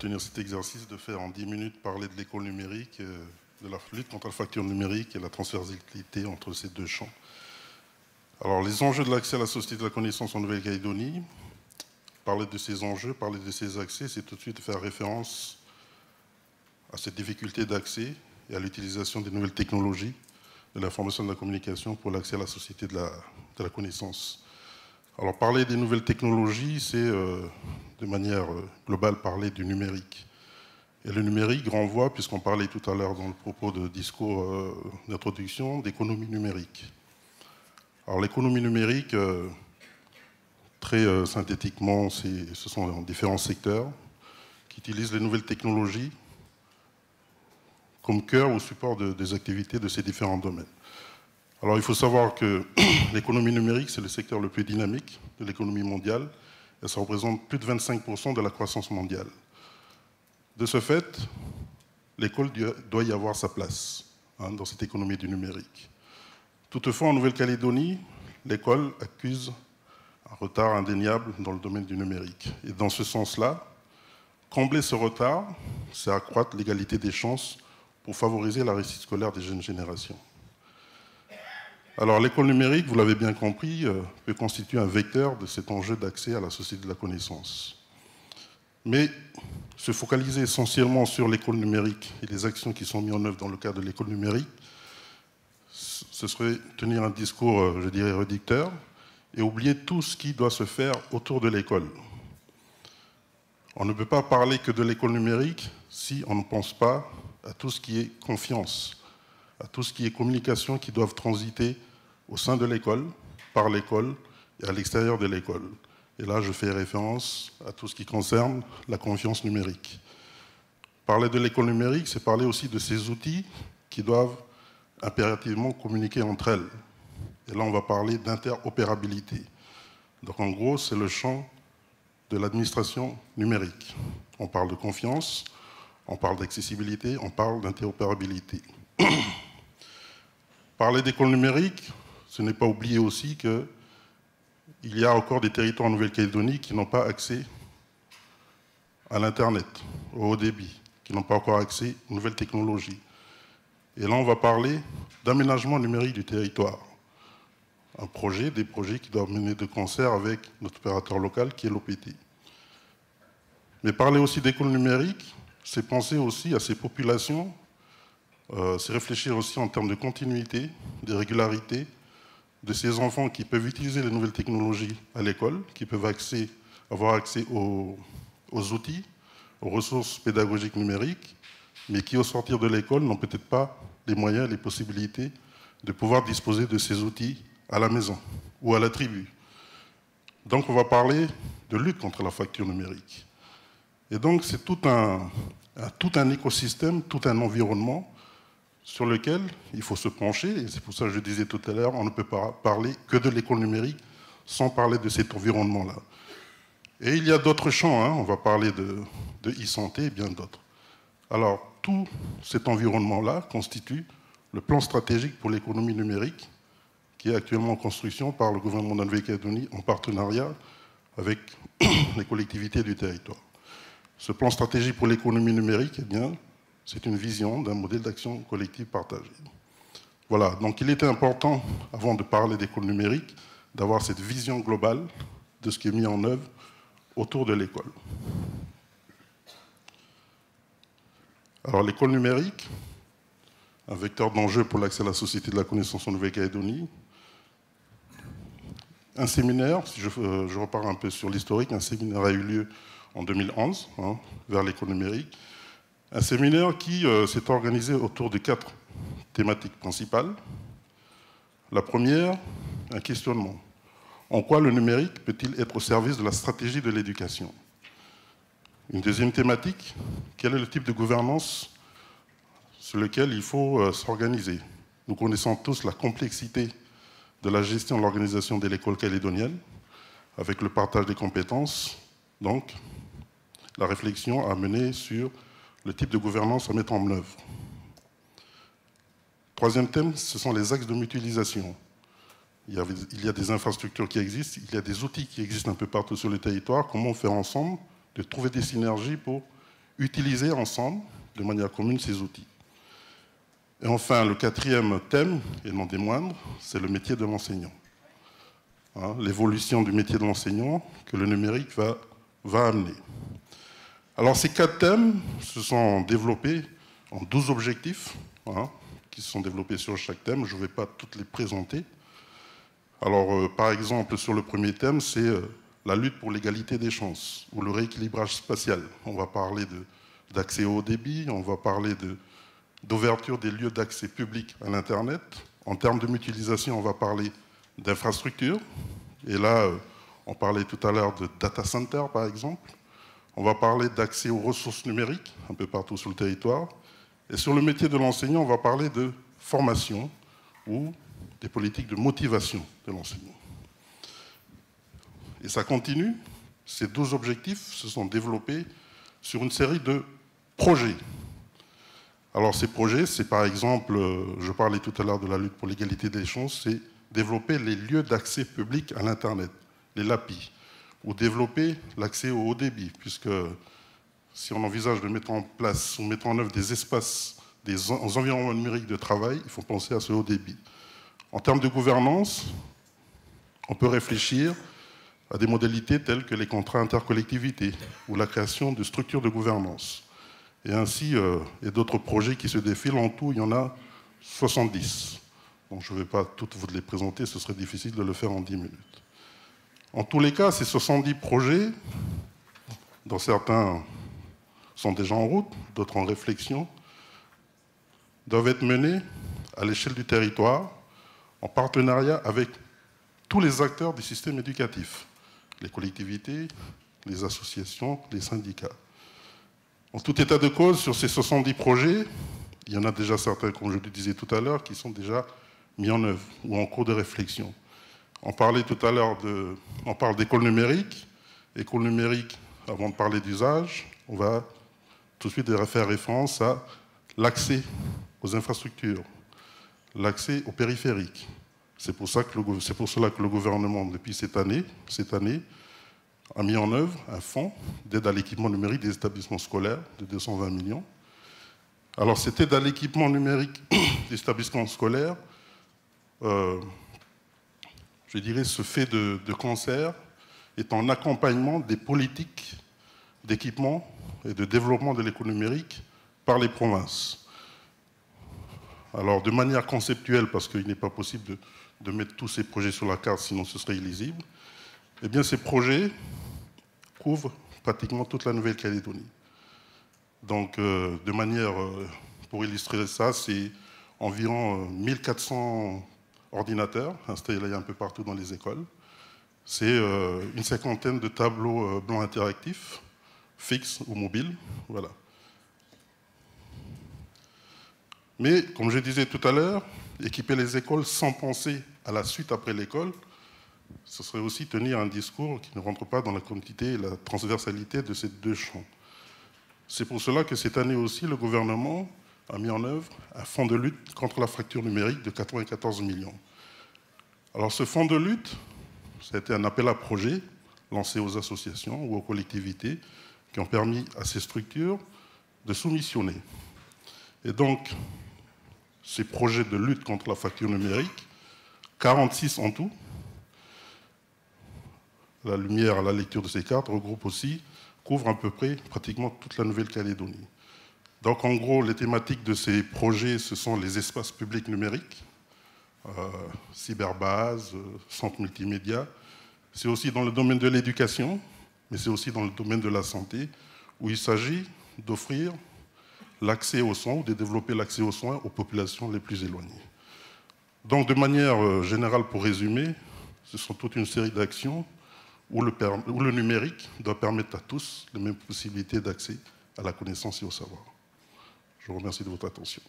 tenir cet exercice de faire en 10 minutes parler de l'école numérique, de la lutte contre la fracture numérique et la transversalité entre ces deux champs. Alors, les enjeux de l'accès à la société de la connaissance en Nouvelle-Calédonie, parler de ces enjeux, parler de ces accès, c'est tout de suite faire référence à cette difficulté d'accès et à l'utilisation des nouvelles technologies de l'information et de la communication pour l'accès à la société de la connaissance. Alors, parler des nouvelles technologies, c'est de manière globale parler du numérique. Et le numérique renvoie, puisqu'on parlait tout à l'heure dans le propos de discours d'introduction, d'économie numérique. Alors, l'économie numérique, très synthétiquement, ce sont différents secteurs qui utilisent les nouvelles technologies comme cœur ou support des activités de ces différents domaines. Alors, il faut savoir que l'économie numérique, c'est le secteur le plus dynamique de l'économie mondiale et ça représente plus de 25% de la croissance mondiale. De ce fait, l'école doit y avoir sa place dans cette économie du numérique. Toutefois, en Nouvelle-Calédonie, l'école accuse un retard indéniable dans le domaine du numérique. Et dans ce sens-là, combler ce retard, c'est accroître l'égalité des chances pour favoriser la réussite scolaire des jeunes générations. Alors, l'école numérique, vous l'avez bien compris, peut constituer un vecteur de cet enjeu d'accès à la société de la connaissance. Mais se focaliser essentiellement sur l'école numérique et les actions qui sont mises en œuvre dans le cadre de l'école numérique, ce serait tenir un discours, je dirais, réducteur et oublier tout ce qui doit se faire autour de l'école. On ne peut pas parler que de l'école numérique si on ne pense pas à tout ce qui est confiance, à tout ce qui est communication qui doivent transiter au sein de l'école, par l'école et à l'extérieur de l'école. Et là, je fais référence à tout ce qui concerne la confiance numérique. Parler de l'école numérique, c'est parler aussi de ces outils qui doivent impérativement communiquer entre elles. Et là, on va parler d'interopérabilité. Donc, en gros, c'est le champ de l'administration numérique. On parle de confiance, on parle d'accessibilité, on parle d'interopérabilité. Parler d'école numérique, ce n'est pas oublier aussi qu'il y a encore des territoires en Nouvelle-Calédonie qui n'ont pas accès à l'Internet, au haut débit, qui n'ont pas encore accès aux nouvelles technologies. Et là, on va parler d'aménagement numérique du territoire. Des projets qui doivent mener de concert avec notre opérateur local qui est l'OPT. Mais parler aussi d'école numérique, c'est penser aussi à ces populations, c'est réfléchir aussi en termes de continuité, de régularité, de ces enfants qui peuvent utiliser les nouvelles technologies à l'école, qui peuvent avoir accès aux outils, aux ressources pédagogiques numériques, mais qui, au sortir de l'école, n'ont peut-être pas les moyens, les possibilités de pouvoir disposer de ces outils à la maison ou à la tribu. Donc, on va parler de lutte contre la fracture numérique. Et donc, c'est tout un écosystème, tout un environnement sur lequel il faut se pencher, et c'est pour ça que je disais tout à l'heure, on ne peut pas parler que de l'école numérique sans parler de cet environnement-là. Et il y a d'autres champs, on va parler de e-santé et bien d'autres. Alors, tout cet environnement-là constitue le plan stratégique pour l'économie numérique qui est actuellement en construction par le gouvernement de la Nouvelle-Calédonie en partenariat avec les collectivités du territoire. Ce plan stratégique pour l'économie numérique, eh bien, c'est une vision d'un modèle d'action collective partagée. Voilà, donc il était important, avant de parler d'école numérique, d'avoir cette vision globale de ce qui est mis en œuvre autour de l'école. Alors l'école numérique, un vecteur d'enjeu pour l'accès à la société de la connaissance en Nouvelle-Calédonie. Un séminaire, si je repars un peu sur l'historique, un séminaire a eu lieu en 2011, vers l'école numérique. Un séminaire qui s'est organisé autour de 4 thématiques principales. La première, un questionnement. En quoi le numérique peut-il être au service de la stratégie de l'éducation? Une deuxième thématique, quel est le type de gouvernance sur lequel il faut s'organiser? Nous connaissons tous la complexité de la gestion de l'organisation de l'école calédonienne, avec le partage des compétences, donc la réflexion à mener sur le type de gouvernance à mettre en œuvre. Troisième thème, ce sont les axes de mutualisation. Il y a des infrastructures qui existent, il y a des outils qui existent un peu partout sur le territoire. Comment faire ensemble de trouver des synergies pour utiliser ensemble, de manière commune, ces outils. Et enfin, le quatrième thème, et non des moindres, c'est le métier de l'enseignant. Hein, l'évolution du métier de l'enseignant que le numérique va amener. Alors ces 4 thèmes se sont développés en 12 objectifs, hein, qui se sont développés sur chaque thème. Je ne vais pas toutes les présenter. Alors par exemple, sur le premier thème, c'est la lutte pour l'égalité des chances, ou le rééquilibrage spatial. On va parler d'accès au haut débit, on va parler d'ouverture des lieux d'accès public à l'Internet. En termes de mutualisation, on va parler d'infrastructures. Et là, on parlait tout à l'heure de data center, par exemple. On va parler d'accès aux ressources numériques, un peu partout sur le territoire. Et sur le métier de l'enseignant, on va parler de formation ou des politiques de motivation de l'enseignant. Et ça continue. Ces 12 objectifs se sont développés sur une série de projets. Alors ces projets, c'est par exemple, je parlais tout à l'heure de la lutte pour l'égalité des chances, c'est développer les lieux d'accès public à l'Internet, les LAPI, ou développer l'accès au haut débit, puisque si on envisage de mettre en place ou mettre en œuvre des espaces, des environnements numériques de travail, il faut penser à ce haut débit. En termes de gouvernance, on peut réfléchir à des modalités telles que les contrats intercollectivités ou la création de structures de gouvernance. Et ainsi, il y a d'autres projets qui se défilent. En tout, il y en a 70. Donc, je ne vais pas toutes vous les présenter, ce serait difficile de le faire en 10 minutes. En tous les cas, ces 70 projets, dont certains sont déjà en route, d'autres en réflexion, doivent être menés à l'échelle du territoire, en partenariat avec tous les acteurs du système éducatif, les collectivités, les associations, les syndicats. En tout état de cause, sur ces 70 projets, il y en a déjà certains, comme je le disais tout à l'heure, qui sont déjà mis en œuvre ou en cours de réflexion. On parlait tout à l'heure on parle d'école numérique. École numérique, avant de parler d'usage, on va tout de suite faire référence à l'accès aux infrastructures, l'accès aux périphériques. C'est pour cela que le gouvernement, depuis cette année, a mis en œuvre un fonds d'aide à l'équipement numérique des établissements scolaires de 220 millions. Alors, cette aide à l'équipement numérique des établissements scolaires, je dirais, ce fait de concert est en accompagnement des politiques d'équipement et de développement de l'économie numérique par les provinces. Alors, de manière conceptuelle, parce qu'il n'est pas possible de mettre tous ces projets sur la carte, sinon ce serait illisible, eh bien, ces projets couvrent pratiquement toute la Nouvelle-Calédonie. Donc, de manière, pour illustrer ça, c'est environ 1400 ordinateurs installés un peu partout dans les écoles. C'est une cinquantaine de tableaux blancs interactifs, fixes ou mobiles. Voilà. Mais, comme je disais tout à l'heure, équiper les écoles sans penser à la suite après l'école, ce serait aussi tenir un discours qui ne rentre pas dans la quantité et la transversalité de ces deux champs. C'est pour cela que cette année aussi, le gouvernement a mis en œuvre un fonds de lutte contre la fracture numérique de 94 millions. Alors ce fonds de lutte, ça a été un appel à projet lancé aux associations ou aux collectivités qui ont permis à ces structures de soumissionner. Et donc, ces projets de lutte contre la fracture numérique, 46 en tout, la lumière à la lecture de ces cartes regroupe aussi, couvre à peu près pratiquement toute la Nouvelle-Calédonie. Donc en gros, les thématiques de ces projets, ce sont les espaces publics numériques, cyberbase, centres multimédia. C'est aussi dans le domaine de l'éducation, mais c'est aussi dans le domaine de la santé, où il s'agit d'offrir l'accès aux soins ou de développer l'accès aux soins aux populations les plus éloignées. Donc de manière générale, pour résumer, ce sont toute une série d'actions où le numérique doit permettre à tous les mêmes possibilités d'accès à la connaissance et au savoir. Je vous remercie de votre attention.